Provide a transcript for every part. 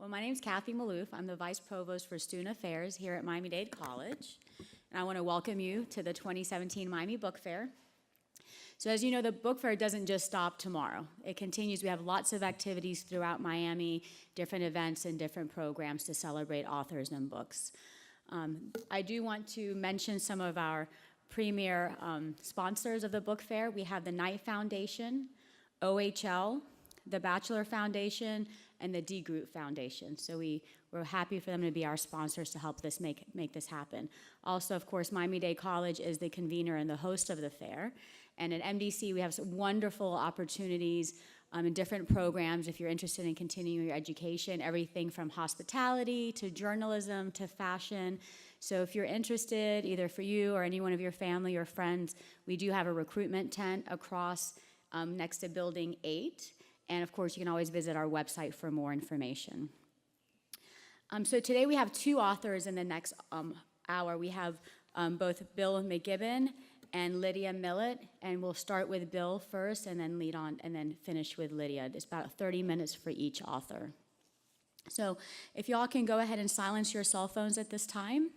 Well, my name is Kathy Maloof. I'm the Vice Provost for Student Affairs here at Miami-Dade College. And I want to welcome you to the 2017 Miami Book Fair. So as you know, the book fair doesn't just stop tomorrow. It continues. We have lots of activities throughout Miami, different events and different programs to celebrate authors and books. I do want to mention some of our premier sponsors of the book fair. We have the Knight Foundation, OHL, the Batchelor Foundation, and the D Group Foundation. So we're happy for them to be our sponsors to help this make this happen. Also, of course, Miami-Dade College is the convener and the host of the fair. And at MDC, we have some wonderful opportunities in different programs if you're interested in continuing your education, everything from hospitality to journalism to fashion. So if you're interested, either for you or any one of your family or friends, we do have a recruitment tent across next to Building 8. And of course, you can always visit our website for more information. So today we have two authors in the next hour. We have both Bill McGibbon and Lydia Millett, and we'll start with Bill first and then lead on and then finish with Lydia. It's about 30 minutes for each author. So if y'all can go ahead and silence your cell phones at this time.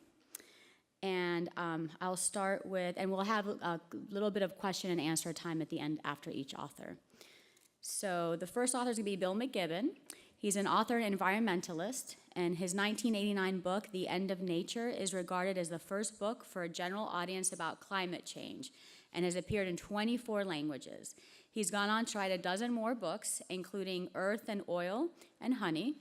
And I'll start with, and we'll have a little bit of question and answer time at the end after each author. So the first author is going to be Bill McGibbon. He's an author and environmentalist, and his 1989 book, The End of Nature, is regarded as the first book for a general audience about climate change and has appeared in 24 languages. He's gone on to write a dozen more books, including Earth and Oil and Honey.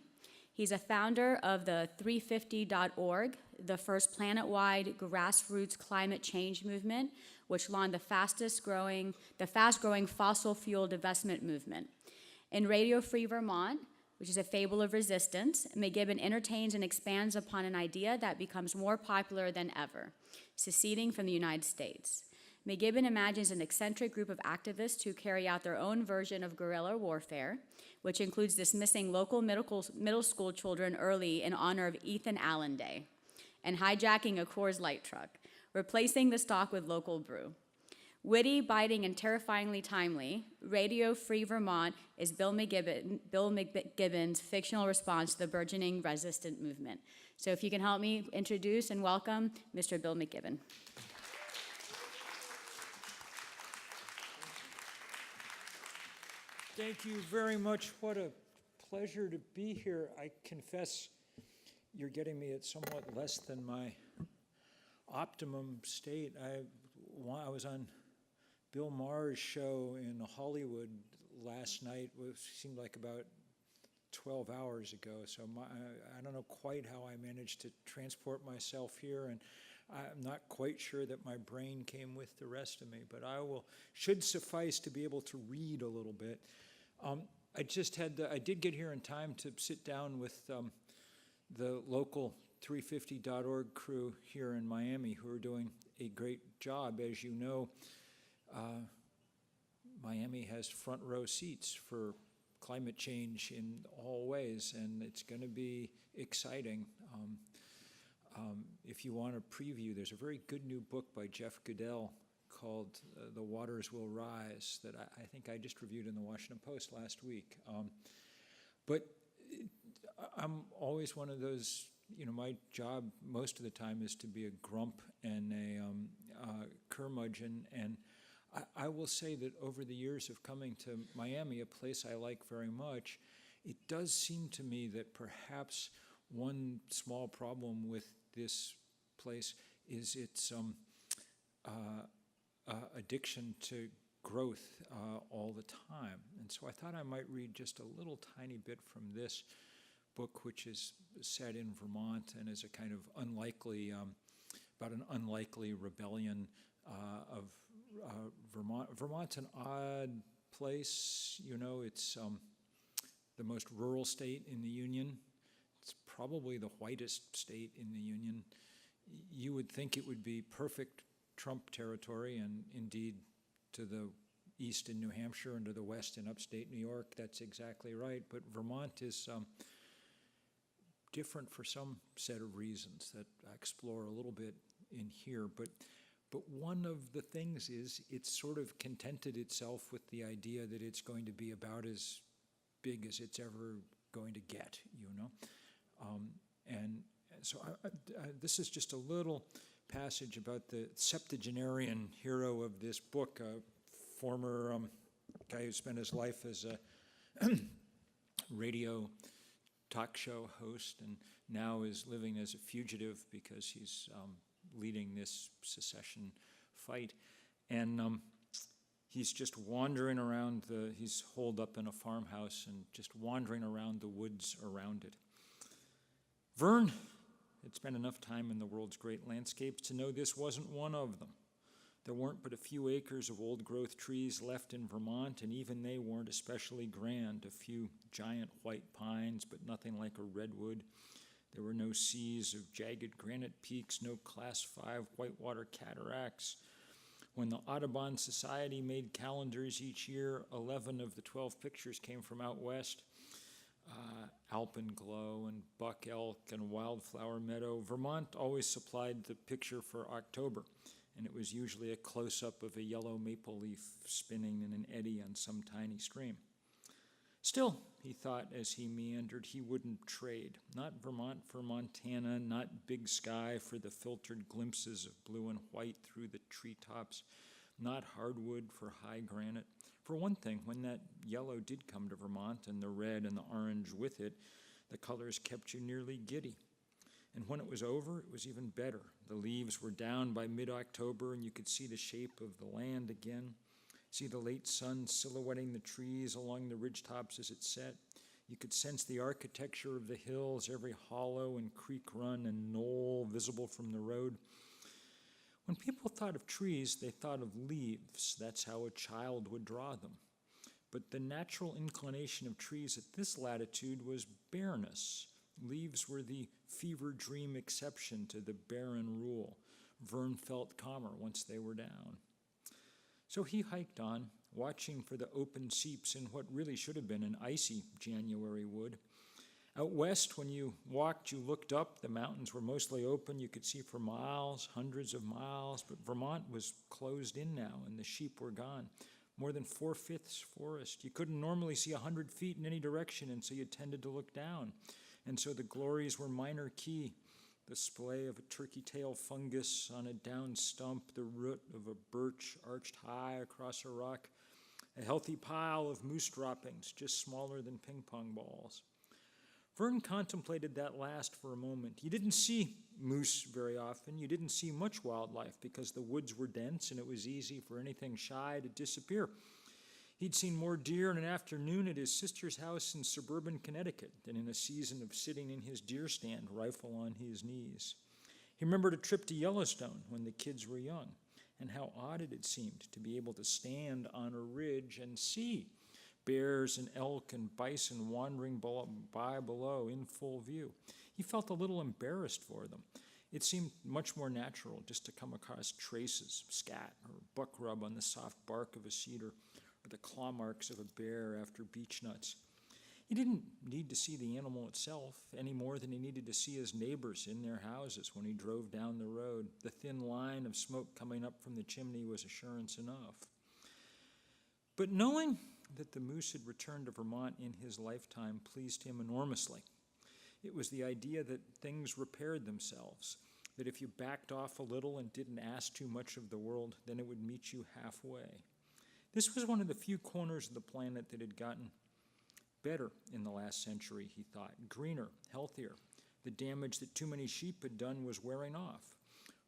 He's a founder of the 350.org, the first planet-wide grassroots climate change movement, which launched the fast-growing fossil fuel divestment movement. In Radio Free Vermont, which is a fable of resistance, McGibbon entertains and expands upon an idea that becomes more popular than ever, seceding from the United States. McGibbon imagines an eccentric group of activists who carry out their own version of guerrilla warfare, which includes dismissing local middle school children early in honor of Ethan Allen Day, and hijacking a Coors Light truck, replacing the stock with local brew. Witty, biting, and terrifyingly timely, Radio Free Vermont is Bill McGibbon's fictional response to the burgeoning resistant movement. So if you can help me introduce and welcome Mr. Bill McGibbon. Thank you very much. What a pleasure to be here. I confess you're getting me at somewhat less than my optimum state. I was on Bill Maher's show in Hollywood last night, which seemed like about 12 hours ago. So I don't know quite how I managed to transport myself here, and I'm not quite sure that my brain came with the rest of me, but should suffice to be able to read a little bit. I did get here in time to sit down with the local 350.org crew here in Miami, who are doing a great job. As you know, Miami has front row seats for climate change in all ways, and it's going to be exciting. If you want a preview, there's a very good new book by Jeff Goodell called The Waters Will Rise that I think I just reviewed in the Washington Post last week. But I'm always one of those, my job most of the time is to be a grump and a curmudgeon, and I will say that over the years of coming to Miami, a place I like very much, it does seem to me that perhaps one small problem with this place is its addiction to growth all the time. And so I thought I might read just a little tiny bit from this book, which is set in Vermont and is a kind of about an unlikely rebellion of Vermont. Vermont's an odd place. It's the most rural state in the Union. It's probably the whitest state in the Union. You would think it would be perfect Trump territory, and indeed to the east in New Hampshire and to the west in upstate New York, that's exactly right. But Vermont is different for some set of reasons that I explore a little bit in here. But one of the things is it's sort of contented itself with the idea that it's going to be about as big as it's ever going to get, you know? And so this is just a little passage about the septuagenarian hero of this book, a former guy who spent his life as a radio talk show host and now is living as a fugitive because he's leading this secession fight. And he's just wandering around he's holed up in a farmhouse and just wandering around the woods around it. Verne had spent enough time in the world's great landscapes to know this wasn't one of them. There weren't but a few acres of old-growth trees left in Vermont, and even they weren't especially grand. A few giant white pines, but nothing like a redwood. There were no seas of jagged granite peaks, no Class 5 whitewater cataracts. When the Audubon Society made calendars each year, 11 of the 12 pictures came from out west. Alpenglow and buck elk and wildflower meadow. Vermont always supplied the picture for October, and it was usually a close-up of a yellow maple leaf spinning in an eddy on some tiny stream. Still, he thought as he meandered, he wouldn't trade. Not Vermont for Montana, not Big Sky for the filtered glimpses of blue and white through the treetops, not hardwood for high granite. For one thing, when that yellow did come to Vermont and the red and the orange with it, the colors kept you nearly giddy. And when it was over, it was even better. The leaves were down by mid-October, and you could see the shape of the land again, see the late sun silhouetting the trees along the ridgetops as it set. You could sense the architecture of the hills, every hollow and creek run and knoll visible from the road. When people thought of trees, they thought of leaves. That's how a child would draw them. But the natural inclination of trees at this latitude was bareness. Leaves were the fever dream exception to the barren rule. Verne felt calmer once they were down. So he hiked on, watching for the open seeps in what really should have been an icy January wood. Out west, when you walked, you looked up. The mountains were mostly open. You could see for miles, hundreds of miles, but Vermont was closed in now, and the sheep were gone. More than 4/5 forest. You couldn't normally see 100 feet in any direction, and so you tended to look down. And so the glories were minor key. The splay of a turkey tail fungus on a down stump, the root of a birch arched high across a rock, a healthy pile of moose droppings, just smaller than ping pong balls. Verne contemplated that last for a moment. You didn't see moose very often. You didn't see much wildlife because the woods were dense and it was easy for anything shy to disappear. He'd seen more deer in an afternoon at his sister's house in suburban Connecticut than in a season of sitting in his deer stand, rifle on his knees. He remembered a trip to Yellowstone when the kids were young and how odd it had seemed to be able to stand on a ridge and see bears and elk and bison wandering by below in full view. He felt a little embarrassed for them. It seemed much more natural just to come across traces, scat or buck rub on the soft bark of a cedar, or the claw marks of a bear after beech nuts. He didn't need to see the animal itself any more than he needed to see his neighbors in their houses when he drove down the road. The thin line of smoke coming up from the chimney was assurance enough. But knowing that the moose had returned to Vermont in his lifetime pleased him enormously. It was the idea that things repaired themselves, that if you backed off a little and didn't ask too much of the world, then it would meet you halfway. This was one of the few corners of the planet that had gotten better in the last century, he thought, greener, healthier. The damage that too many sheep had done was wearing off.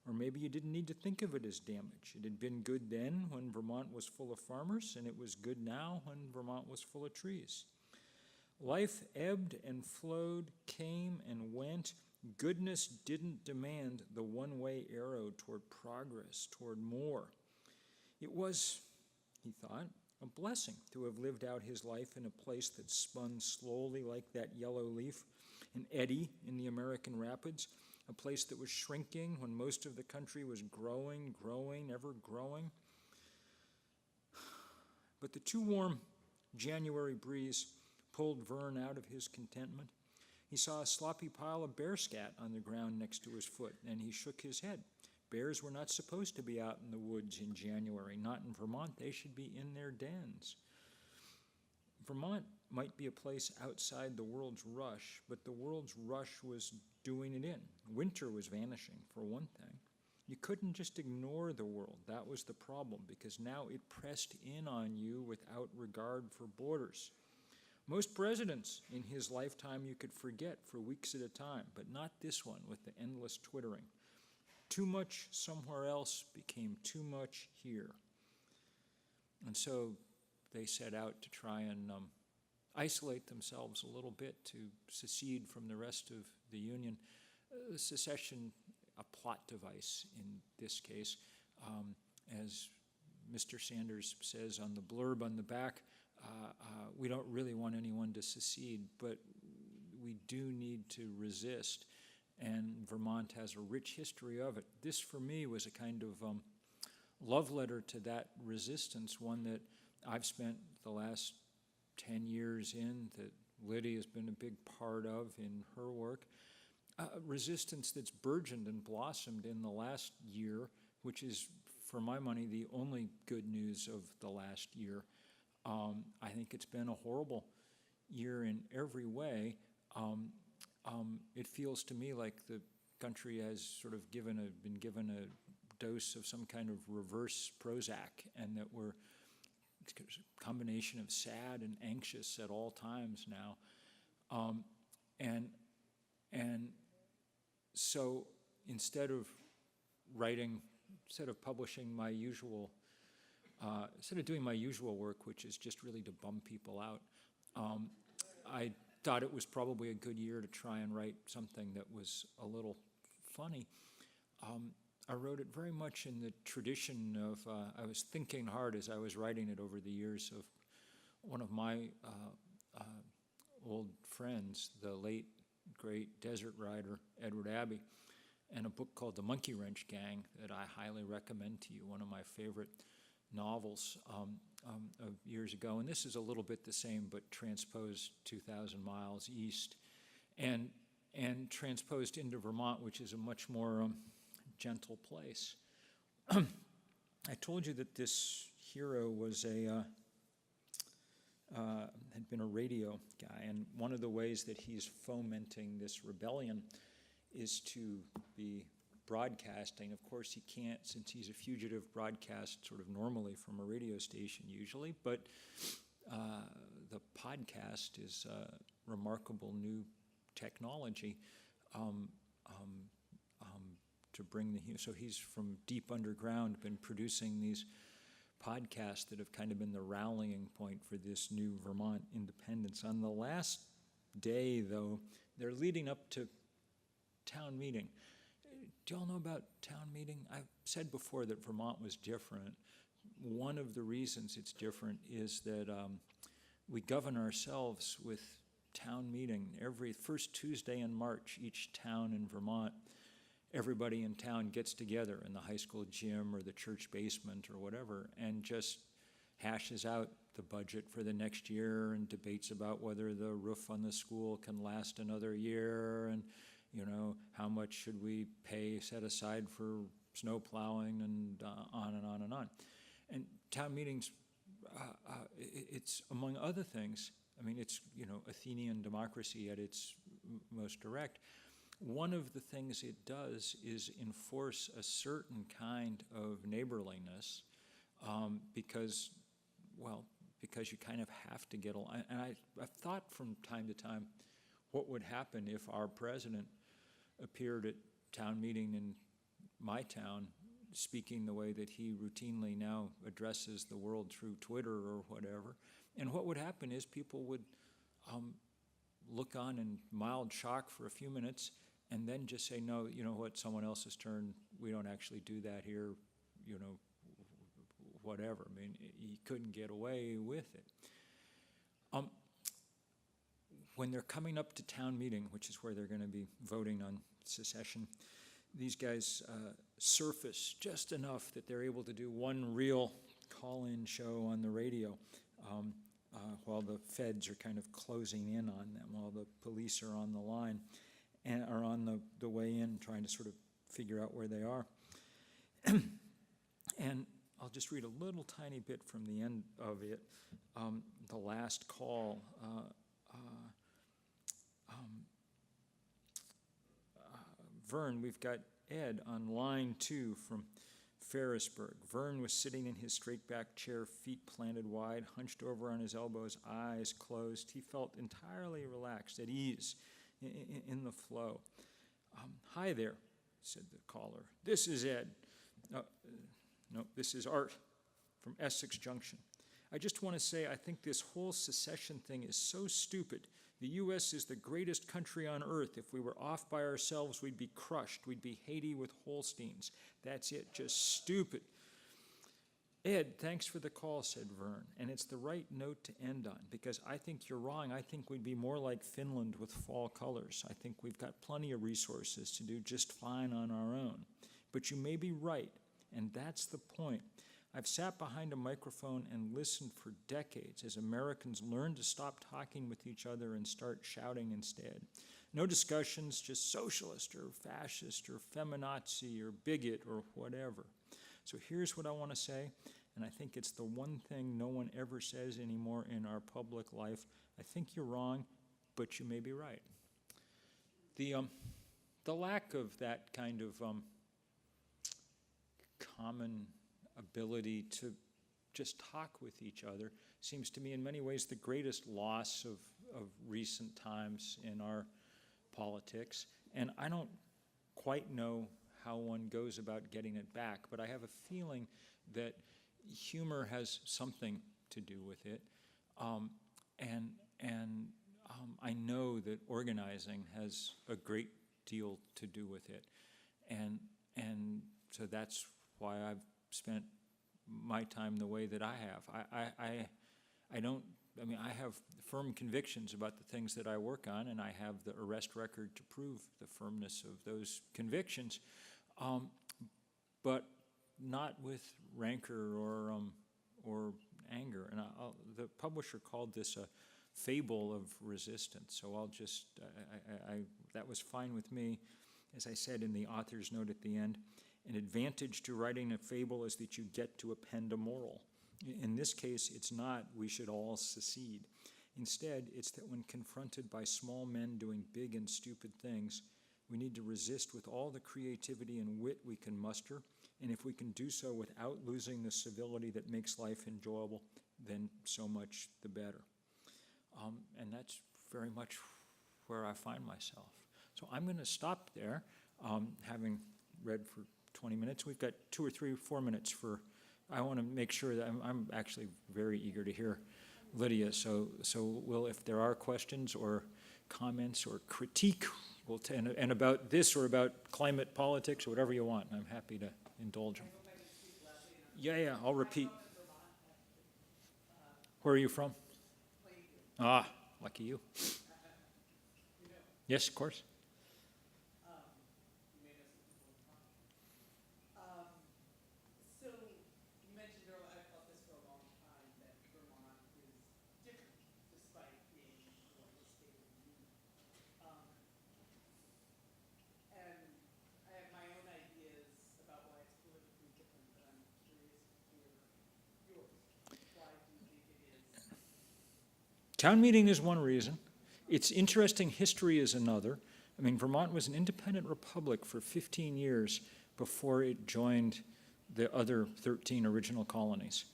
Or maybe you didn't need to think of it as damage. It had been good then when Vermont was full of farmers, and it was good now when Vermont was full of trees. Life ebbed and flowed, came and went. Goodness didn't demand the one-way arrow toward progress, toward more. It was, he thought, a blessing to have lived out his life in a place that spun slowly like that yellow leaf, an eddy in the American Rapids, a place that was shrinking when most of the country was growing, ever growing. But the too warm January breeze pulled Verne out of his contentment. He saw a sloppy pile of bear scat on the ground next to his foot, and he shook his head. Bears were not supposed to be out in the woods in January, not in Vermont. They should be in their dens. Vermont might be a place outside the world's rush, but the world's rush was doing it in. Winter was vanishing, for one thing. You couldn't just ignore the world. That was the problem, because now it pressed in on you without regard for borders. Most presidents in his lifetime you could forget for weeks at a time, but not this one with the endless twittering. Too much somewhere else became too much here. And so they set out to try and isolate themselves a little bit, to secede from the rest of the Union. Secession, a plot device in this case. As Mr. Sanders says on the blurb on the back, we don't really want anyone to secede, but we do need to resist, and Vermont has a rich history of it. This, for me, was a kind of love letter to that resistance, one that I've spent the last 10 years in, that Liddy has been a big part of in her work. Resistance that's burgeoned and blossomed in the last year, which is, for my money, the only good news of the last year. I think it's been a horrible year in every way. It feels to me like the country has sort of been given a dose of some kind of reverse Prozac, and that we're a combination of sad and anxious at all times now. And so instead of publishing my usual, instead of doing my usual work, which is just really to bum people out, I thought it was probably a good year to try and write something that was a little funny. I wrote it very much in the tradition of, I was thinking hard as I was writing it over the years of one of my old friends, the late, great desert rider, Edward Abbey, and a book called The Monkey Wrench Gang that I highly recommend to you, one of my favorite novels of years ago. And this is a little bit the same, but transposed 2,000 miles east and transposed into Vermont, which is a much more gentle place. I told you that this hero was had been a radio guy, and one of the ways that he's fomenting this rebellion is to be broadcasting. Of course, he can't, since he's a fugitive, broadcast sort of normally from a radio station usually, but the podcast is a remarkable new technology to bring so he's from deep underground been producing these podcasts that have kind of been the rallying point for this new Vermont independence. On the last day, though, they're leading up to town meeting. Do you all know about town meeting? I've said before that Vermont was different. One of the reasons it's different is that we govern ourselves with town meeting. Every first Tuesday in March, each town in Vermont, everybody in town gets together in the high school gym or the church basement or whatever and just hashes out the budget for the next year and debates about whether the roof on the school can last another year, and how much should we set aside for snow plowing, and on and on and on. And town meetings, it's among other things, I mean, it's Athenian democracy at its most direct. One of the things it does is enforce a certain kind of neighborliness, because you kind of have to get along. And I've thought from time to time what would happen if our president appeared at town meeting in my town speaking the way that he routinely now addresses the world through Twitter or whatever. And what would happen is people would look on in mild shock for a few minutes and then just say, no, you know what, someone else's turn, we don't actually do that here, whatever. I mean, he couldn't get away with it. When they're coming up to town meeting, which is where they're going to be voting on secession, these guys surface just enough that they're able to do one real call-in show on the radio while the feds are kind of closing in on them, while the police are on the line and are on the way in, trying to sort of figure out where they are. And I'll just read a little tiny bit from the end of it. The last call. Vern, we've got Ed on line 2 from Ferrisburg. Vern was sitting in his straight-back chair, feet planted wide, hunched over on his elbows, eyes closed. He felt entirely relaxed, at ease in the flow. Hi there, said the caller. This is Ed. No, this is Art from Essex Junction. I just want to say I think this whole secession thing is so stupid. The U.S. is the greatest country on earth. If we were off by ourselves, we'd be crushed. We'd be Haiti with Holsteins. That's it, just stupid. Ed, thanks for the call, said Vern. And it's the right note to end on, because I think you're wrong. I think we'd be more like Finland with fall colors. I think we've got plenty of resources to do just fine on our own. But you may be right, and that's the point. I've sat behind a microphone and listened for decades as Americans learn to stop talking with each other and start shouting instead. No discussions, just socialist or fascist or feminazi or bigot or whatever. So here's what I want to say, and I think it's the one thing no one ever says anymore in our public life. I think you're wrong, but you may be right. The lack of that kind of common ability to just talk with each other seems to me in many ways the greatest loss of recent times in our politics. And I don't quite know how one goes about getting it back, but I have a feeling that humor has something to do with it. I know that organizing has a great deal to do with it. And so that's why I've spent my time the way that I have. I have firm convictions about the things that I work on, and I have the arrest record to prove the firmness of those convictions, but not with rancor or anger. And the publisher called this a fable of resistance, so I'll just, that was fine with me. As I said in the author's note at the end, an advantage to writing a fable is that you get to append a moral. In this case, it's not we should all secede. Instead, it's that when confronted by small men doing big and stupid things, we need to resist with all the creativity and wit we can muster, and if we can do so without losing the civility that makes life enjoyable, then so much the better. And that's very much where I find myself. So I'm going to stop there, having read for 20 minutes. We've got 2 or 3 or 4 minutes for, I want to make sure that I'm actually very eager to hear Lydia. So if there are questions or comments or critique, and about this or about climate politics or whatever you want, I'm happy to indulge them. Yeah, I'll repeat. Where are you from? Ah, lucky you. Yes, of course. Town meeting is one reason. Its interesting history is another. I mean, Vermont was an independent republic for 15 years before it joined the other 13 original colonies.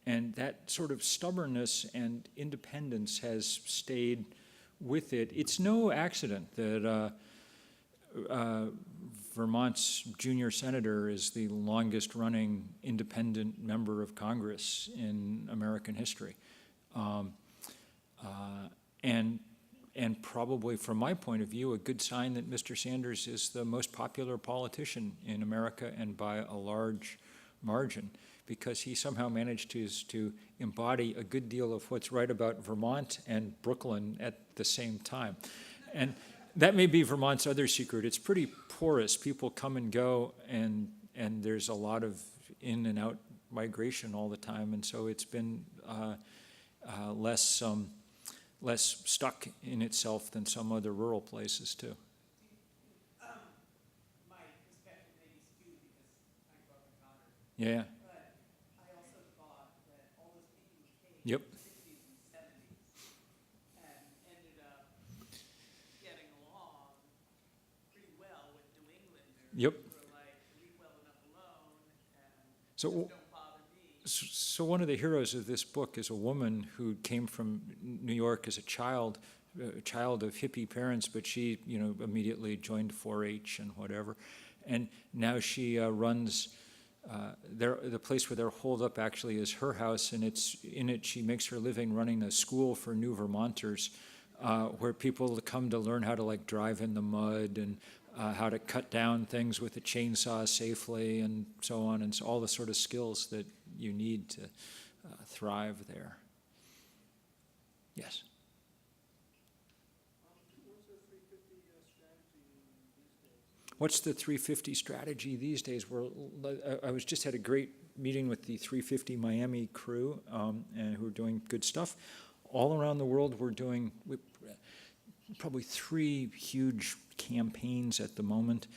And that sort of stubbornness and independence has stayed with it. It's no accident that Vermont's junior senator is the longest running independent member of Congress in American history. And probably, from my point of view, a good sign that Mr. Sanders is the most popular politician in America, and by a large margin, because he somehow managed to embody a good deal of what's right about Vermont and Brooklyn at the same time. And that may be Vermont's other secret. It's pretty porous. People come and go, and there's a lot of in and out migration all the time, and so it's been less stuck in itself than some other rural places too. My perspective may be skewed because I grew up in Concord. Yeah. But Yep. 60s and 70s, and ended up getting along pretty well with New Englanders Yep. who were like, leave well enough alone, and So, just don't bother me. so one of the heroes of this book is a woman who came from New York as a child of hippie parents, but she, immediately joined 4-H and whatever. And now she runs, the place where they're holed up actually is her house, and in it she makes her living running a school for new Vermonters, where people come to learn how to like drive in the mud and how to cut down things with a chainsaw safely and so on, and so all the sort of skills that you need to thrive there. Yes? What's the 350 strategy these days? I was just had a great meeting with the 350 Miami crew, and who are doing good stuff. All around the world, we're doing probably 3 huge campaigns at the moment.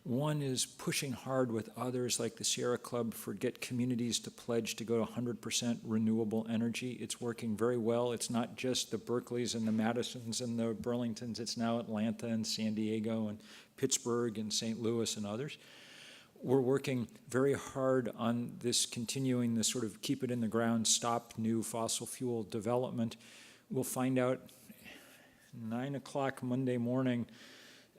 One is pushing hard with others like the Sierra Club for get communities to pledge to go to 100% renewable energy. It's working very well. It's not just the Berkeleys and the Madisons and the Burlingtons. It's now Atlanta and San Diego and Pittsburgh and St. Louis and others. We're working very hard on this, continuing this sort of keep it in the ground, stop new fossil fuel development. We'll find out 9 o'clock Monday morning.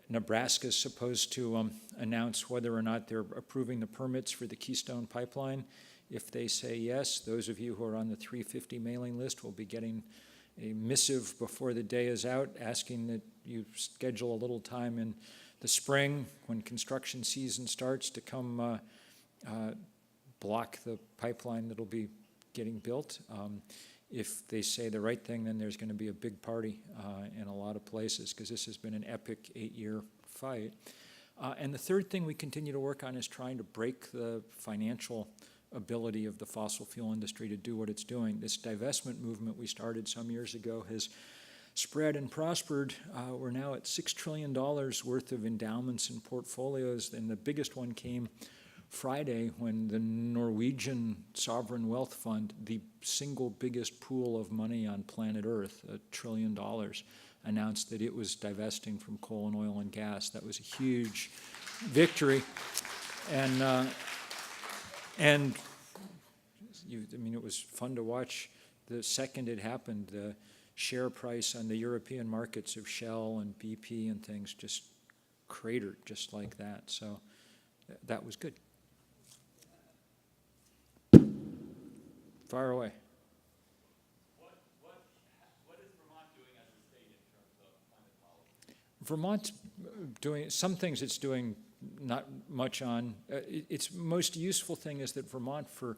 Nebraska is supposed to announce whether or not they're approving the permits for the Keystone Pipeline. If they say yes, those of you who are on the 350 mailing list will be getting a missive before the day is out asking that you schedule a little time in the spring when construction season starts to come block the pipeline that'll be getting built. If they say the right thing, then there's going to be a big party in a lot of places, because this has been an epic 8-year fight. And the third thing we continue to work on is trying to break the financial ability of the fossil fuel industry to do what it's doing. This divestment movement we started some years ago has spread and prospered. We're now at $6 trillion worth of endowments and portfolios, and the biggest one came Friday when the Norwegian Sovereign Wealth Fund, the single biggest pool of money on planet Earth, $1 trillion, announced that it was divesting from coal and oil and gas. That was a huge victory. And it was fun to watch. The second it happened, the share price on the European markets of Shell and BP and things just cratered just like that. So that was good. Fire away. What is Vermont doing as a state in terms of climate policy? Vermont's doing some things it's doing not much on. Its most useful thing is that Vermont for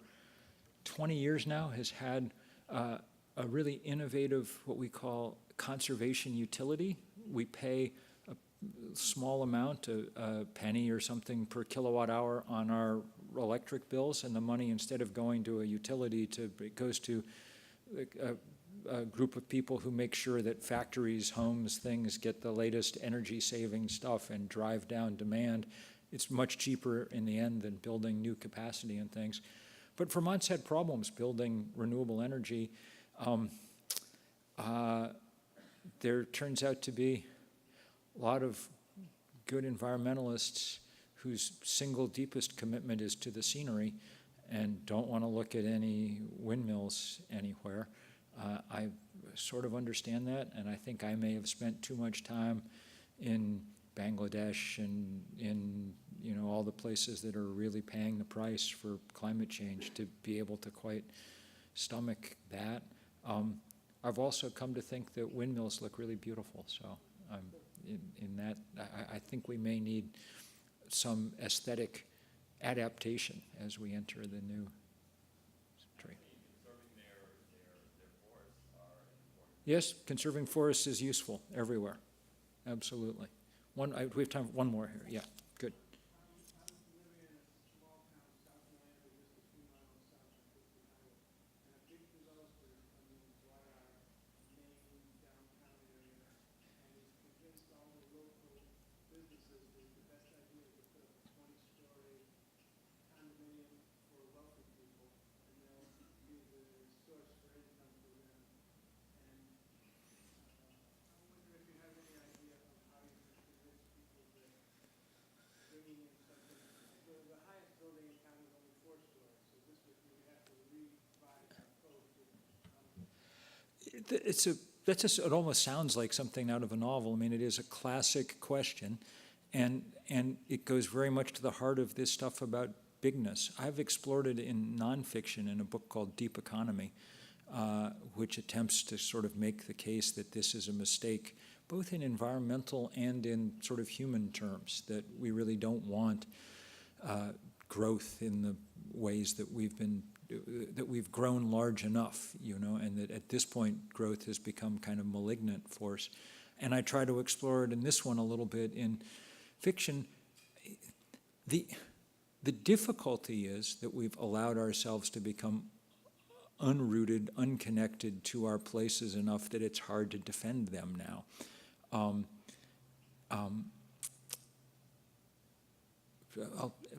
20 years now has had a really innovative, what we call conservation utility. We pay a small amount, a penny or something per kilowatt hour on our electric bills, and the money, instead of going to a utility, it goes to a group of people who make sure that factories, homes, things get the latest energy-saving stuff and drive down demand. It's much cheaper in the end than building new capacity and things. But Vermont's had problems building renewable energy. There turns out to be a lot of good environmentalists whose single deepest commitment is to the scenery and don't want to look at any windmills anywhere. I sort of understand that, and I think I may have spent too much time in Bangladesh and in all the places that are really paying the price for climate change to be able to quite stomach that. I've also come to think that windmills look really beautiful, so in that, I think we may need some aesthetic adaptation as we enter the new tree. Conserving their forests are important. Yes, conserving forests is useful everywhere. Absolutely. We have time for one more here. Yeah, good. it almost sounds like something out of a novel. I mean, it is a classic question, and it goes very much to the heart of this stuff about bigness. I've explored it in nonfiction in a book called Deep Economy, which attempts to sort of make the case that this is a mistake, both in environmental and in sort of human terms, that we really don't want growth in the ways that we've grown large enough, and that at this point growth has become kind of malignant force. And I try to explore it in this one a little bit in fiction. The difficulty is that we've allowed ourselves to become unrooted, unconnected to our places enough that it's hard to defend them now.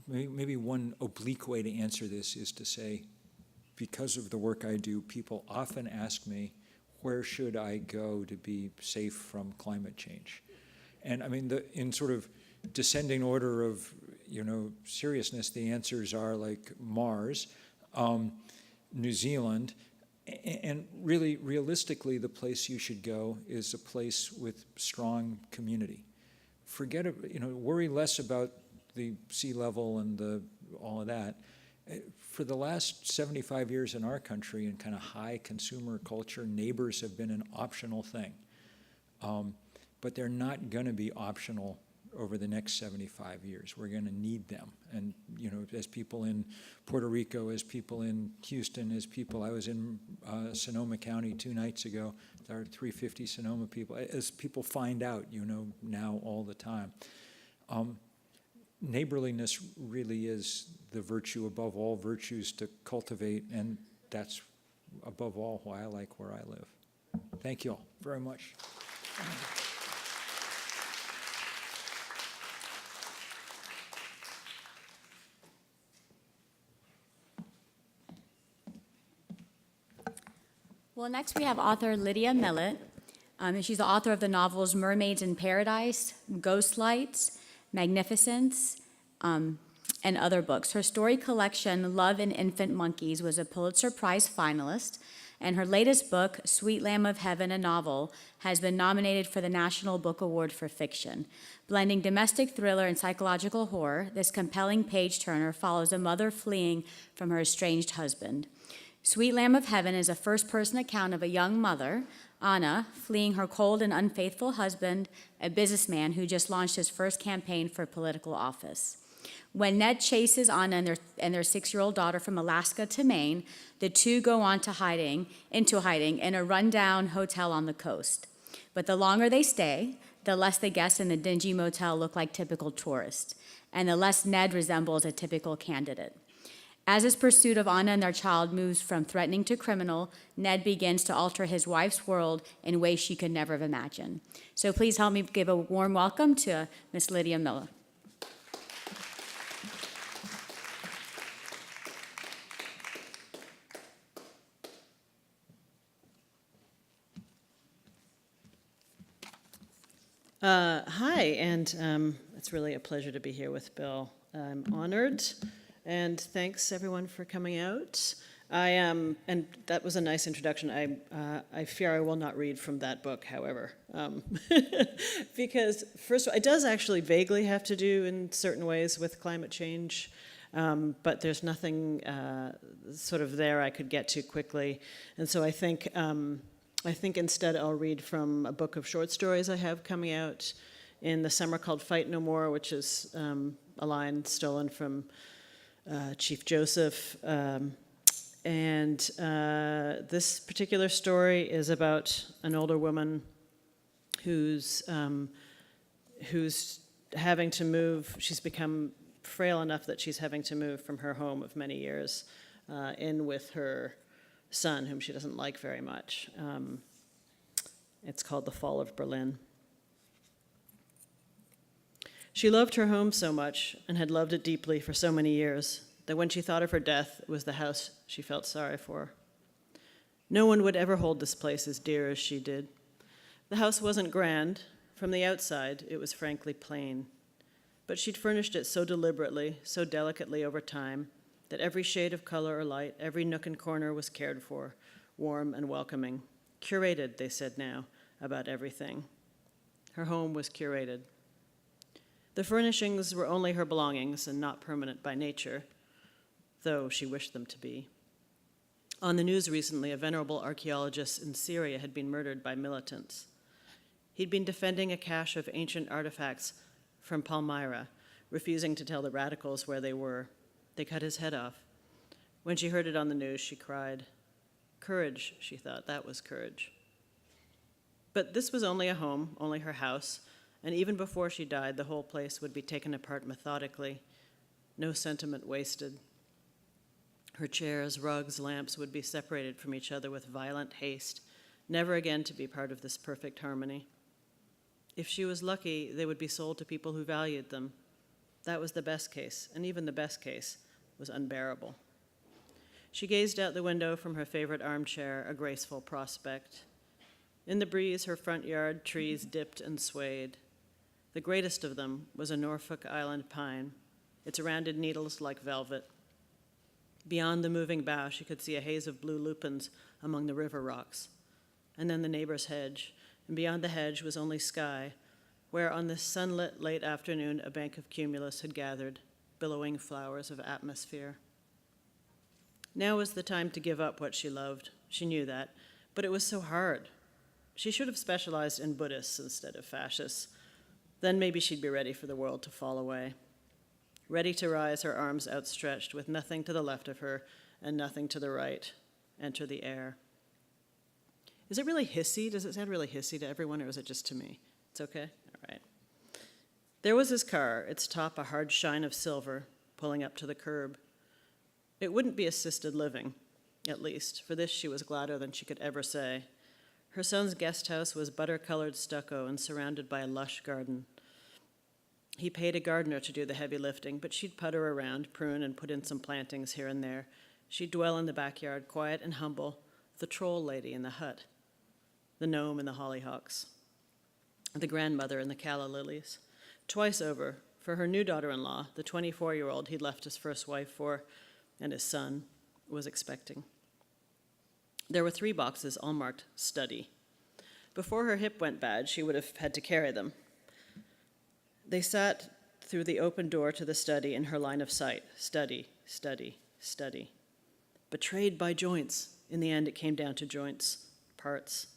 Maybe one oblique way to answer this is to say, because of the work I do, people often ask me, where should I go to be safe from climate change? And I mean, in sort of descending order of, seriousness, the answers are like Mars, New Zealand, and really, realistically, the place you should go is a place with strong community. Forget, worry less about the sea level and all of that. For the last 75 years in our country, in kind of high consumer culture, neighbors have been an optional thing. But they're not going to be optional over the next 75 years. We're going to need them. And, as people in Puerto Rico, as people in Houston, I was in Sonoma County 2 nights ago. There are 350 Sonoma people. As people find out, now all the time. Neighborliness really is the virtue above all virtues to cultivate, and that's above all why I like where I live. Thank you all very much. Well, next we have author Lydia Millett. She's the author of the novels Mermaids in Paradise, Ghost Lights, Magnificence, and other books. Her story collection, Love and Infant Monkeys, was a Pulitzer Prize finalist, and her latest book, Sweet Lamb of Heaven, a novel, has been nominated for the National Book Award for Fiction. Blending domestic thriller and psychological horror, this compelling page-turner follows a mother fleeing from her estranged husband. Sweet Lamb of Heaven is a first-person account of a young mother, Anna, fleeing her cold and unfaithful husband, a businessman who just launched his first campaign for political office. When Ned chases Anna and their 6-year-old daughter from Alaska to Maine, the two go on into hiding in a rundown hotel on the coast. But the longer they stay, the less the guests in the dingy motel look like typical tourists, and the less Ned resembles a typical candidate. As his pursuit of Anna and their child moves from threatening to criminal, Ned begins to alter his wife's world in ways she could never have imagined. So please help me give a warm welcome to Miss Lydia Millett. Hi, and it's really a pleasure to be here with Bill. I'm honored, and thanks everyone for coming out. And that was a nice introduction. I fear I will not read from that book, however, because first of all, it does actually vaguely have to do in certain ways with climate change, but there's nothing sort of there I could get to quickly, and so I think instead I'll read from a book of short stories I have coming out in the summer called Fight No More, which is a line stolen from Chief Joseph. And this particular story is about an older woman who's having to move. She's become frail enough that she's having to move from her home of many years in with her son, whom she doesn't like very much. It's called The Fall of Berlin. She loved her home so much and had loved it deeply for so many years that when she thought of her death, it was the house she felt sorry for. No one would ever hold this place as dear as she did. The house wasn't grand. From the outside, it was frankly plain. But she'd furnished it so deliberately, so delicately over time, that every shade of color or light, every nook and corner was cared for, warm and welcoming, Curated, they said now, about everything. Her home was curated. The furnishings were only her belongings and not permanent by nature, though she wished them to be. On the news recently, a venerable archaeologist in Syria had been murdered by militants. He'd been defending a cache of ancient artifacts from Palmyra, refusing to tell the radicals where they were. They cut his head off. When she heard it on the news, she cried. Courage, she thought, that was courage. But this was only a home, only her house, and even before she died, the whole place would be taken apart methodically, no sentiment wasted. Her chairs, rugs, lamps would be separated from each other with violent haste, never again to be part of this perfect harmony. If she was lucky, they would be sold to people who valued them. That was the best case, and even the best case was unbearable. She gazed out the window from her favorite armchair, a graceful prospect. In the breeze, her front yard trees dipped and swayed. The greatest of them was a Norfolk Island pine, its rounded needles like velvet. Beyond the moving bough, she could see a haze of blue lupins among the river rocks, and then the neighbor's hedge, and beyond the hedge was only sky, where on this sunlit late afternoon a bank of cumulus had gathered, billowing flowers of atmosphere. Now was the time to give up what she loved. She knew that, but it was so hard. She should have specialized in Buddhists instead of fascists. Then maybe she'd be ready for the world to fall away. Ready to rise, her arms outstretched, with nothing to the left of her and nothing to the right, enter the air. Is it really hissy? Does it sound really hissy to everyone, or is it just to me? It's okay? All right. There was his car, its top a hard shine of silver, pulling up to the curb. It wouldn't be assisted living, at least. For this she was gladder than she could ever say. Her son's guest house was butter-colored stucco and surrounded by a lush garden. He paid a gardener to do the heavy lifting, but she'd putter around, prune, and put in some plantings here and there. She'd dwell in the backyard, quiet and humble, the troll lady in the hut, the gnome and the hollyhocks, the grandmother and the calla lilies. Twice over, for her new daughter-in-law, the 24-year-old he'd left his first wife for, and his son was expecting. There were 3 boxes, all marked study. Before her hip went bad, she would have had to carry them. They sat through the open door to the study in her line of sight. Study, study, study. Betrayed by joints. In the end, it came down to joints, parts.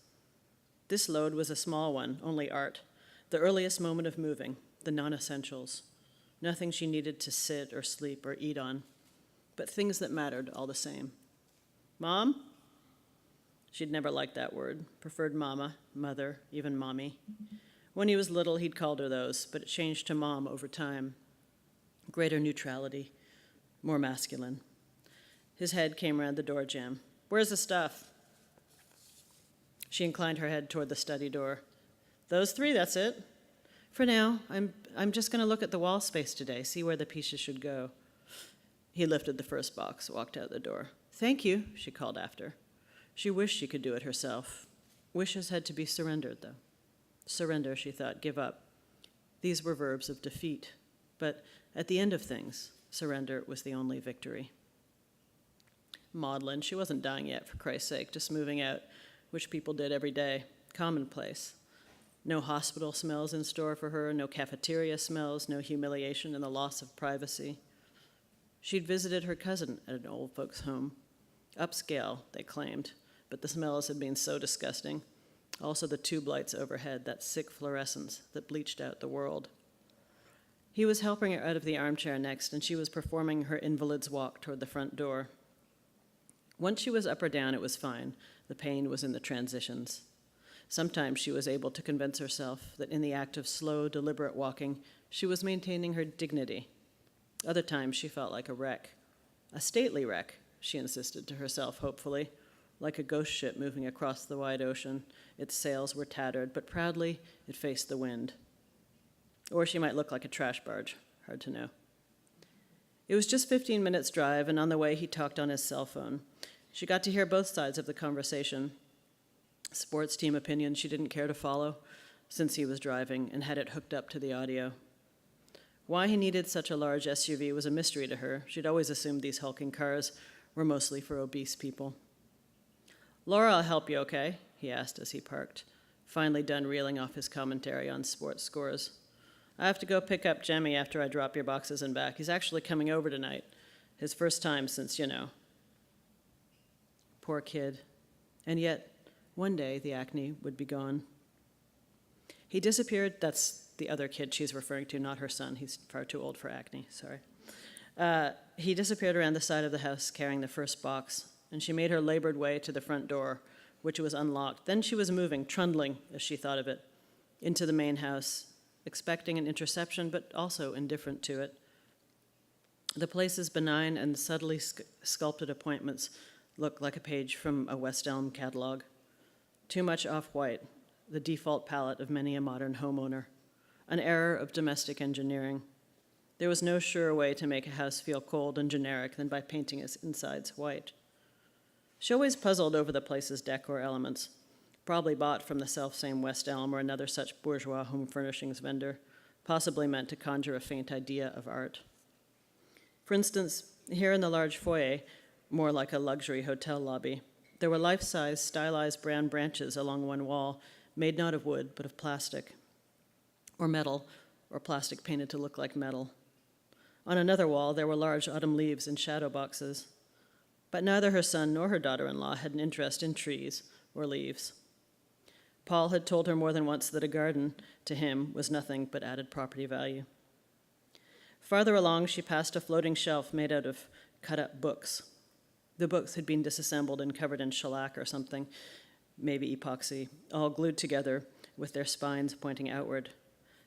This load was a small one, only art. The earliest moment of moving, the non-essentials. Nothing she needed to sit or sleep or eat on, but things that mattered all the same. Mom? She'd never liked that word, preferred mama, mother, even mommy. When he was little, he'd called her those, but it changed to mom over time. Greater neutrality, more masculine. His head came around the door jamb. Where's the stuff? She inclined her head toward the study door. Those 3, that's it. For now, I'm just going to look at the wall space today, see where the pieces should go. He lifted the first box, walked out the door. Thank you, she called after. She wished she could do it herself. Wishes had to be surrendered, though. Surrender, she thought, give up. These were verbs of defeat. But at the end of things, surrender was the only victory. Maudlin, she wasn't dying yet, for Christ's sake, just moving out, which people did every day, commonplace. No hospital smells in store for her, no cafeteria smells, no humiliation and the loss of privacy. She'd visited her cousin at an old folks' home. Upscale, they claimed, but the smells had been so disgusting. Also the tube lights overhead, that sick fluorescence that bleached out the world. He was helping her out of the armchair next, and she was performing her invalid's walk toward the front door. Once she was up or down, it was fine. The pain was in the transitions. Sometimes she was able to convince herself that in the act of slow, deliberate walking, she was maintaining her dignity. Other times she felt like a wreck. A stately wreck, she insisted to herself hopefully, like a ghost ship moving across the wide ocean. Its sails were tattered, but proudly it faced the wind. Or she might look like a trash barge, hard to know. It was just 15 minutes' drive, and on the way he talked on his cell phone. She got to hear both sides of the conversation. Sports team opinions she didn't care to follow, since he was driving, and had it hooked up to the audio. Why he needed such a large SUV was a mystery to her. She'd always assumed these hulking cars were mostly for obese people. Laura, I'll help you, okay? he asked as he parked, finally done reeling off his commentary on sports scores. I have to go pick up Jemmy after I drop your boxes and back. He's actually coming over tonight. His first time since, Poor kid. And yet, one day the acne would be gone. He disappeared. That's the other kid she's referring to, not her son. He's far too old for acne, sorry. He disappeared around the side of the house carrying the first box, and she made her labored way to the front door, which was unlocked. Then she was moving, trundling, as she thought of it, into the main house, expecting an interception, but also indifferent to it. The place's benign and subtly sculpted appointments looked like a page from a West Elm catalog. Too much off-white, the default palette of many a modern homeowner, an error of domestic engineering. There was no surer way to make a house feel cold and generic than by painting its insides white. She always puzzled over the place's decor elements, probably bought from the self-same West Elm or another such bourgeois home furnishings vendor, possibly meant to conjure a faint idea of art. For instance, here in the large foyer, more like a luxury hotel lobby, there were life-size, stylized brown branches along one wall, made not of wood, but of plastic, or metal, or plastic painted to look like metal. On another wall, there were large autumn leaves in shadow boxes. But neither her son nor her daughter-in-law had an interest in trees or leaves. Paul had told her more than once that a garden, to him, was nothing but added property value. Farther along, she passed a floating shelf made out of cut-up books. The books had been disassembled and covered in shellac or something, maybe epoxy, all glued together with their spines pointing outward.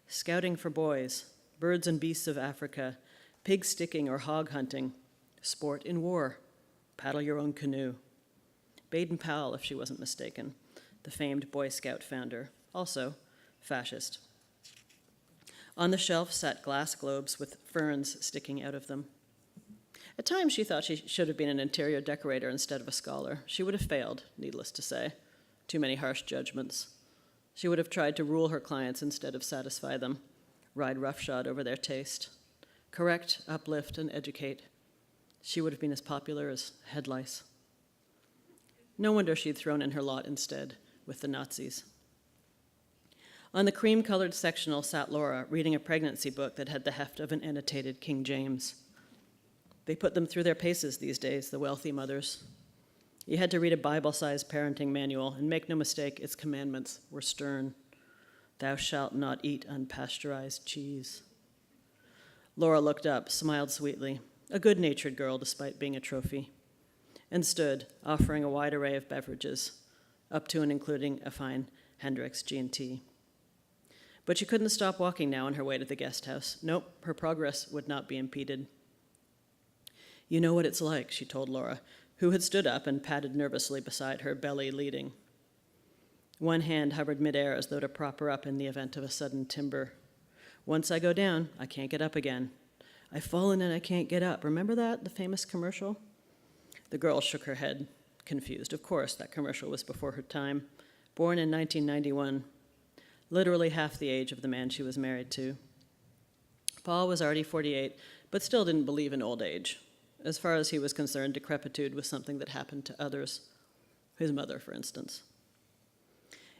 Scouting for boys, birds and beasts of Africa, pig sticking or hog hunting, sport in war, paddle your own canoe. Baden-Powell, if she wasn't mistaken, the famed Boy Scout founder, also fascist. On the shelf sat glass globes with ferns sticking out of them. At times she thought she should have been an interior decorator instead of a scholar. She would have failed, needless to say. Too many harsh judgments. She would have tried to rule her clients instead of satisfy them, ride roughshod over their taste. Correct, uplift, and educate. She would have been as popular as head lice. No wonder she'd thrown in her lot instead with the Nazis. On the cream-colored sectional sat Laura, reading a pregnancy book that had the heft of an annotated King James. They put them through their paces these days, the wealthy mothers. You had to read a Bible-sized parenting manual, and make no mistake, its commandments were stern. Thou shalt not eat unpasteurized cheese. Laura looked up, smiled sweetly, a good-natured girl despite being a trophy, and stood, offering a wide array of beverages, up to and including a fine Hendrick's G&T. But she couldn't stop walking now on her way to the guest house. Nope, her progress would not be impeded. You know what it's like, she told Laura, who had stood up and padded nervously beside her, belly leading. One hand hovered midair as though to prop her up in the event of a sudden timber. Once I go down, I can't get up again. I've fallen and I can't get up. Remember that, the famous commercial? The girl shook her head, confused. Of course, that commercial was before her time. Born in 1991, literally half the age of the man she was married to. Paul was already 48, but still didn't believe in old age. As far as he was concerned, decrepitude was something that happened to others, his mother, for instance.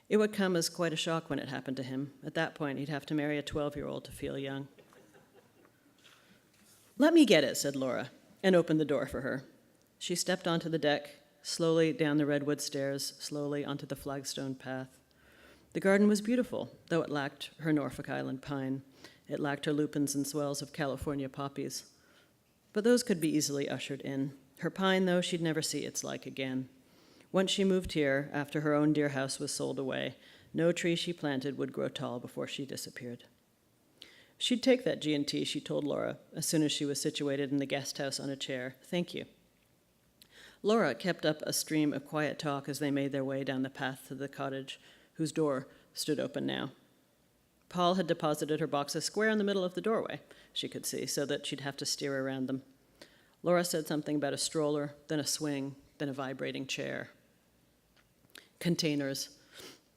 It would come as quite a shock when it happened to him. At that point, he'd have to marry a 12-year-old to feel young. Let me get it, said Laura, and opened the door for her. She stepped onto the deck, slowly down the redwood stairs, slowly onto the flagstone path. The garden was beautiful, though it lacked her Norfolk Island pine. It lacked her lupins and swells of California poppies. But those could be easily ushered in. Her pine, though, she'd never see its like again. Once she moved here, after her own dear house was sold away, no tree she planted would grow tall before she disappeared. She'd take that G&T, she told Laura, as soon as she was situated in the guest house on a chair. Thank you. Laura kept up a stream of quiet talk as they made their way down the path to the cottage, whose door stood open now. Paul had deposited her boxes square in the middle of the doorway, she could see, so that she'd have to steer around them. Laura said something about a stroller, then a swing, then a vibrating chair. Containers.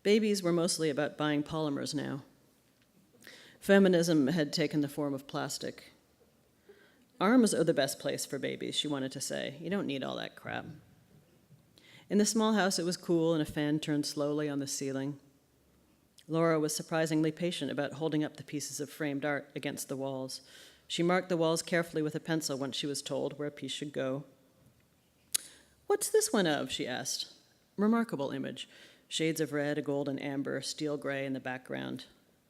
Babies were mostly about buying polymers now. Feminism had taken the form of plastic. Arms are the best place for babies, she wanted to say. You don't need all that crap. In the small house, it was cool, and a fan turned slowly on the ceiling. Laura was surprisingly patient about holding up the pieces of framed art against the walls. She marked the walls carefully with a pencil once she was told where a piece should go. "What's this one of?" she asked. Remarkable image. Shades of red, a gold and amber, steel gray in the background.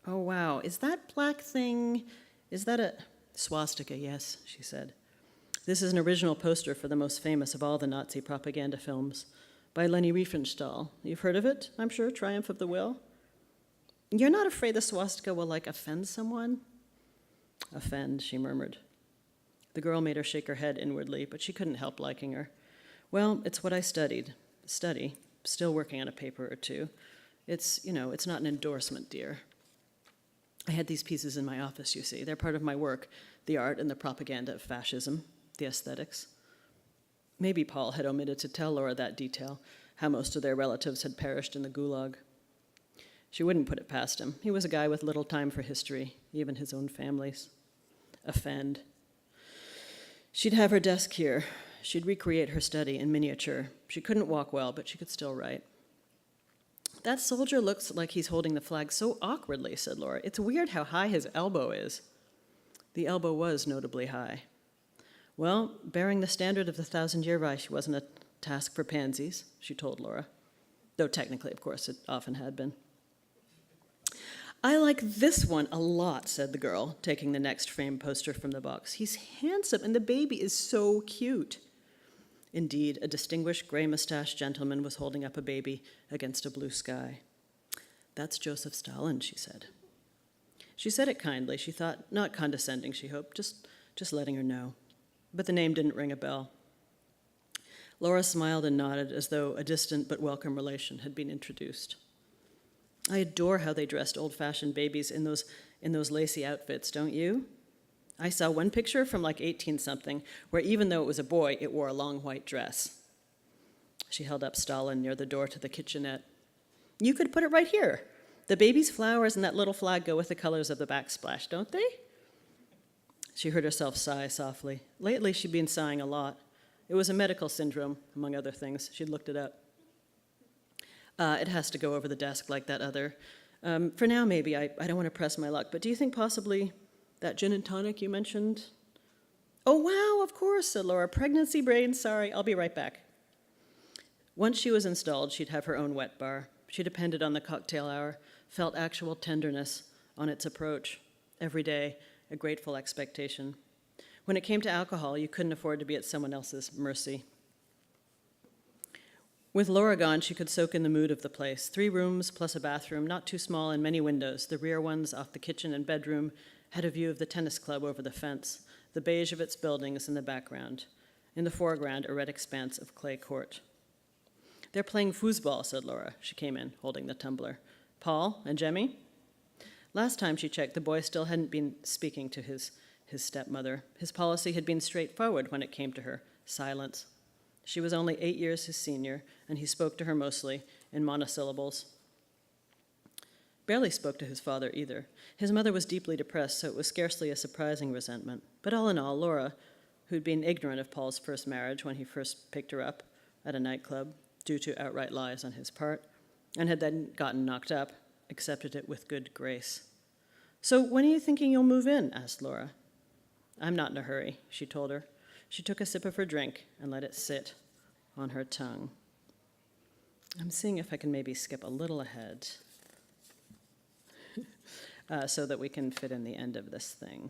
"Oh, wow. Is that black thing, is that a—" "Swastika, yes," she said. "This is an original poster for the most famous of all the Nazi propaganda films, by Leni Riefenstahl. You've heard of it, I'm sure, Triumph of the Will? You're not afraid the swastika will, offend someone?" "Offend," she murmured. The girl made her shake her head inwardly, but she couldn't help liking her. "Well, it's what I studied. Study. Still working on a paper or two. It's not an endorsement, dear. I had these pieces in my office, you see. They're part of my work, the art and the propaganda of fascism, the aesthetics." Maybe Paul had omitted to tell Laura that detail, how most of their relatives had perished in the Gulag. She wouldn't put it past him. He was a guy with little time for history, even his own family's. Offend. She'd have her desk here. She'd recreate her study in miniature. She couldn't walk well, but she could still write. "That soldier looks like he's holding the flag so awkwardly," said Laura. "It's weird how high his elbow is." The elbow was notably high. "Well, bearing the standard of the 1,000-Year Reich wasn't a task for pansies," she told Laura. Though technically, of course, it often had been. "I like this one a lot," said the girl, taking the next framed poster from the box. "He's handsome, and the baby is so cute." Indeed, a distinguished gray-mustached gentleman was holding up a baby against a blue sky. "That's Joseph Stalin," she said. She said it kindly, she thought, not condescending, she hoped, just letting her know. But the name didn't ring a bell. Laura smiled and nodded as though a distant but welcome relation had been introduced. "I adore how they dressed old-fashioned babies in those lacy outfits, don't you? I saw one picture from 18-something, where even though it was a boy, it wore a long white dress." She held up Stalin near the door to the kitchenette. "You could put it right here. The baby's flowers and that little flag go with the colors of the backsplash, don't they?" She heard herself sigh softly. Lately, she'd been sighing a lot. It was a medical syndrome, among other things. She'd looked it up. It has to go over the desk like that other. For now, maybe. I don't want to press my luck, but do you think possibly that gin and tonic you mentioned?" "Oh, wow, of course," said Laura. "Pregnancy brain, sorry, I'll be right back." Once she was installed, she'd have her own wet bar. She depended on the cocktail hour, felt actual tenderness on its approach. Every day, a grateful expectation. When it came to alcohol, you couldn't afford to be at someone else's mercy. With Laura gone, she could soak in the mood of the place. 3 rooms plus a bathroom, not too small, and many windows. The rear ones off the kitchen and bedroom had a view of the tennis club over the fence, the beige of its buildings in the background. In the foreground, a red expanse of clay court. "They're playing foosball," said Laura. She came in, holding the tumbler. "Paul and Jemmy?" Last time she checked, the boy still hadn't been speaking to his stepmother. His policy had been straightforward when it came to her: silence. She was only 8 years his senior, and he spoke to her mostly in monosyllables. Barely spoke to his father either. His mother was deeply depressed, so it was scarcely a surprising resentment. But all in all, Laura, who'd been ignorant of Paul's first marriage when he first picked her up at a nightclub, due to outright lies on his part, and had then gotten knocked up, accepted it with good grace. "So when are you thinking you'll move in?" asked Laura. "I'm not in a hurry," she told her. She took a sip of her drink and let it sit on her tongue. I'm seeing if I can maybe skip a little ahead so that we can fit in the end of this thing.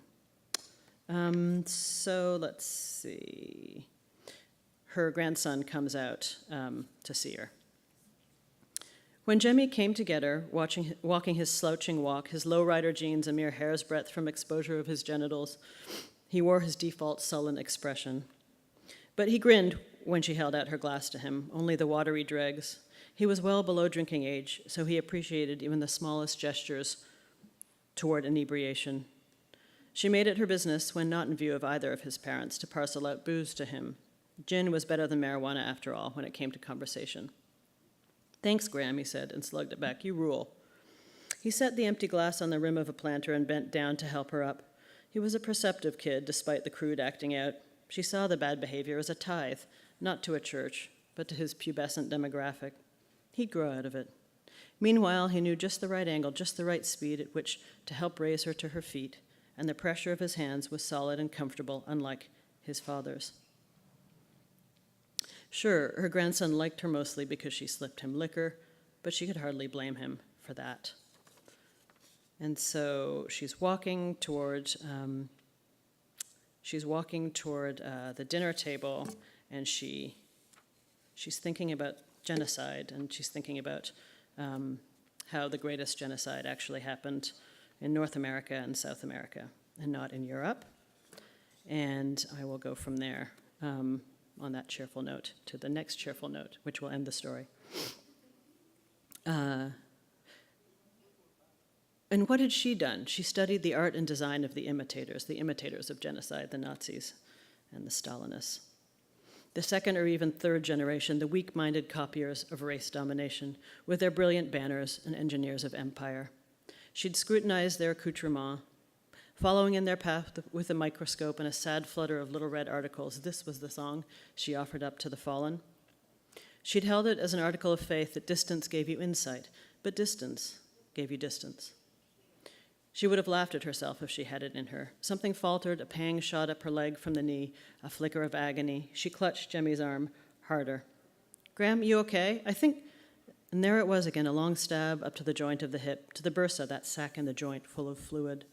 So let's see. Her grandson comes out to see her. When Jemmy came to get her, walking his slouching walk, his lowrider jeans a mere hair's breadth from exposure of his genitals, he wore his default sullen expression. But he grinned when she held out her glass to him, only the watery dregs. He was well below drinking age, so he appreciated even the smallest gestures toward inebriation. She made it her business, when not in view of either of his parents, to parcel out booze to him. Gin was better than marijuana, after all, when it came to conversation. "Thanks, Graham," he said, and slugged it back. "You rule." He set the empty glass on the rim of a planter and bent down to help her up. He was a perceptive kid, despite the crude acting out. She saw the bad behavior as a tithe, not to a church, but to his pubescent demographic. He'd grow out of it. Meanwhile, he knew just the right angle, just the right speed at which to help raise her to her feet, and the pressure of his hands was solid and comfortable, unlike his father's. Sure, her grandson liked her mostly because she slipped him liquor, but she could hardly blame him for that. And so she's walking toward the dinner table, and she's thinking about genocide, and she's thinking about how the greatest genocide actually happened in North America and South America, and not in Europe. And I will go from there on that cheerful note to the next cheerful note, which will end the story. And what had she done? She studied the art and design of the imitators of genocide, the Nazis and the Stalinists. The second or even third generation, the weak-minded copiers of race domination, with their brilliant banners and engineers of empire. She'd scrutinized their accoutrement, following in their path with a microscope and a sad flutter of little red articles. This was the song she offered up to the fallen. She'd held it as an article of faith that distance gave you insight, but distance gave you distance. She would have laughed at herself if she had it in her. Something faltered, a pang shot up her leg from the knee, a flicker of agony. She clutched Jemmy's arm harder. "Graham, you okay? I think..." And there it was again, a long stab up to the joint of the hip, to the bursa, that sac in the joint full of fluid.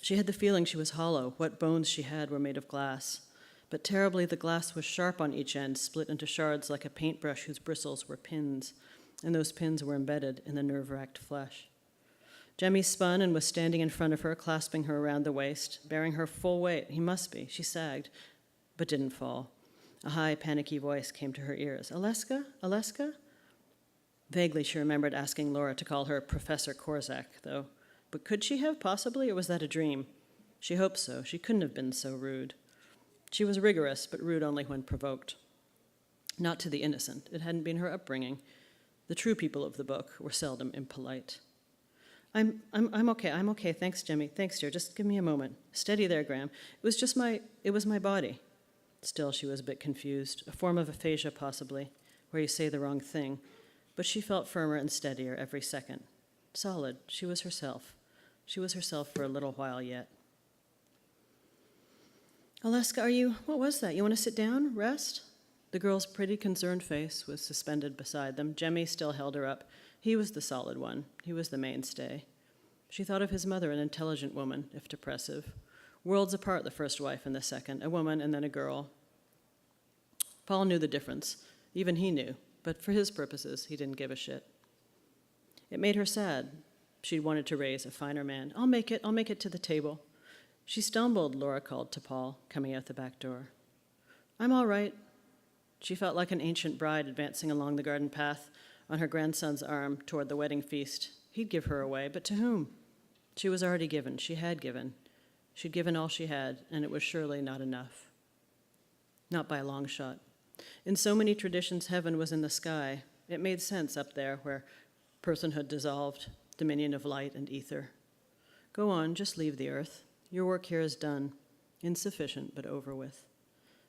She had the feeling she was hollow. What bones she had were made of glass. But terribly, the glass was sharp on each end, split into shards like a paintbrush whose bristles were pins, and those pins were embedded in the nerve-racked flesh. Jemmy spun and was standing in front of her, clasping her around the waist, bearing her full weight. He must be. She sagged, but didn't fall. A high, panicky voice came to her ears. "Aleska? Aleska?" Vaguely, she remembered asking Laura to call her Professor Korzak, though. But could she have, possibly, or was that a dream? She hoped so. She couldn't have been so rude. She was rigorous, but rude only when provoked. Not to the innocent. It hadn't been her upbringing. The true people of the book were seldom impolite. I'm okay. Thanks, Jemmy. Thanks, dear. Just give me a moment. Steady there, Graham. It was my body. Still, she was a bit confused. A form of aphasia, possibly, where you say the wrong thing. But she felt firmer and steadier every second. Solid. She was herself. She was herself for a little while yet. "Aleska, what was that? You want to sit down? Rest?" The girl's pretty, concerned face was suspended beside them. Jemmy still held her up. He was the solid one. He was the mainstay. She thought of his mother, an intelligent woman, if depressive. Worlds apart, the first wife and the second, a woman and then a girl. Paul knew the difference. Even he knew. But for his purposes, he didn't give a shit. It made her sad. She'd wanted to raise a finer man. I'll make it to the table." She stumbled, Laura called to Paul, coming out the back door. "I'm all right." She felt like an ancient bride advancing along the garden path on her grandson's arm toward the wedding feast. He'd give her away, but to whom? She was already given. She had given. She'd given all she had, and it was surely not enough. Not by a long shot. In so many traditions, heaven was in the sky. It made sense up there where personhood dissolved, dominion of light and ether. Go on, just leave the earth. Your work here is done. Insufficient, but over with.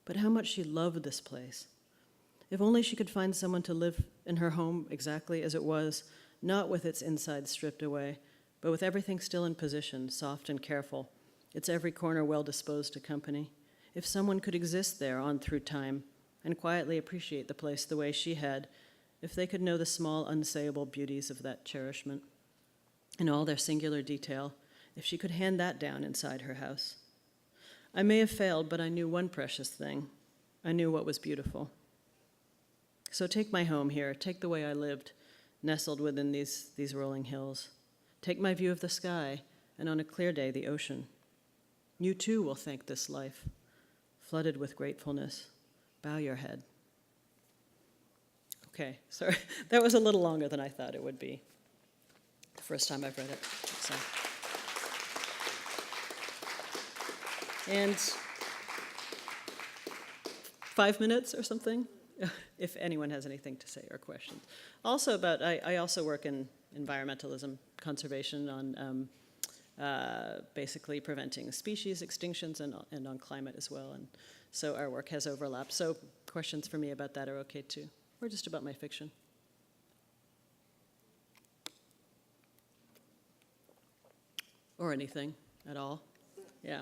But how much she loved this place. If only she could find someone to live in her home exactly as it was, not with its inside stripped away, but with everything still in position, soft and careful, its every corner well-disposed to company. If someone could exist there on through time and quietly appreciate the place the way she had, if they could know the small, unsayable beauties of that cherishment in all their singular detail, if she could hand that down inside her house. I may have failed, but I knew one precious thing. I knew what was beautiful. So take my home here, take the way I lived, nestled within these rolling hills. Take my view of the sky, and on a clear day, the ocean. You too will thank this life, flooded with gratefulness. Bow your head. Okay, sorry, that was a little longer than I thought it would be. The first time I've read it, so. And 5 minutes or something, if anyone has anything to say or questions. Also I also work in environmentalism, conservation on basically preventing species extinctions and on climate as well. And so our work has overlap. So questions for me about that are okay too, or just about my fiction. Or anything at all. Yeah.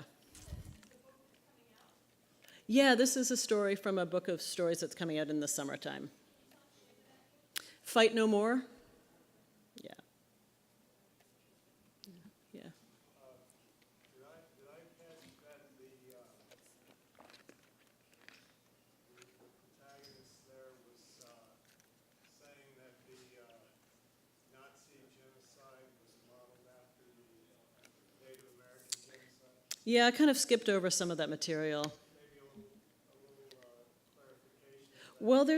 Yeah, this is a story from a book of stories that's coming out in the summertime. Fight No More? Yeah. Yeah. Did I catch that the protagonist there was saying that the Nazi genocide was modeled after the Native American genocide? Yeah, I kind of skipped over some of that material. Maybe a little clarification. Well, there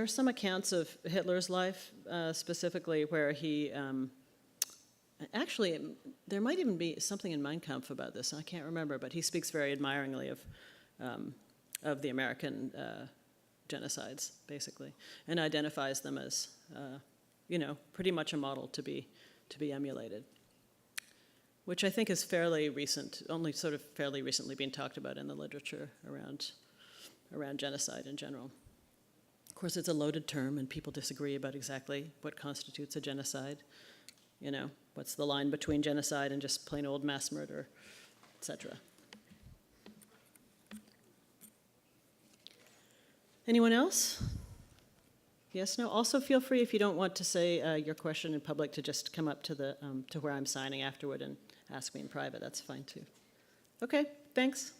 are some accounts of Hitler's life, specifically where he, actually, there might even be something in Mein Kampf about this, I can't remember, but he speaks very admiringly of the American genocides, basically, and identifies them as, pretty much a model to be emulated, which I think is fairly recent, only sort of fairly recently being talked about in the literature around genocide in general. Of course, it's a loaded term, and people disagree about exactly what constitutes a genocide. What's the line between genocide and just plain old mass murder, etc. Anyone else? Yes, no? Also feel free, if you don't want to say your question in public, to just come up to where I'm signing afterward and ask me in private. That's fine too. Okay, thanks.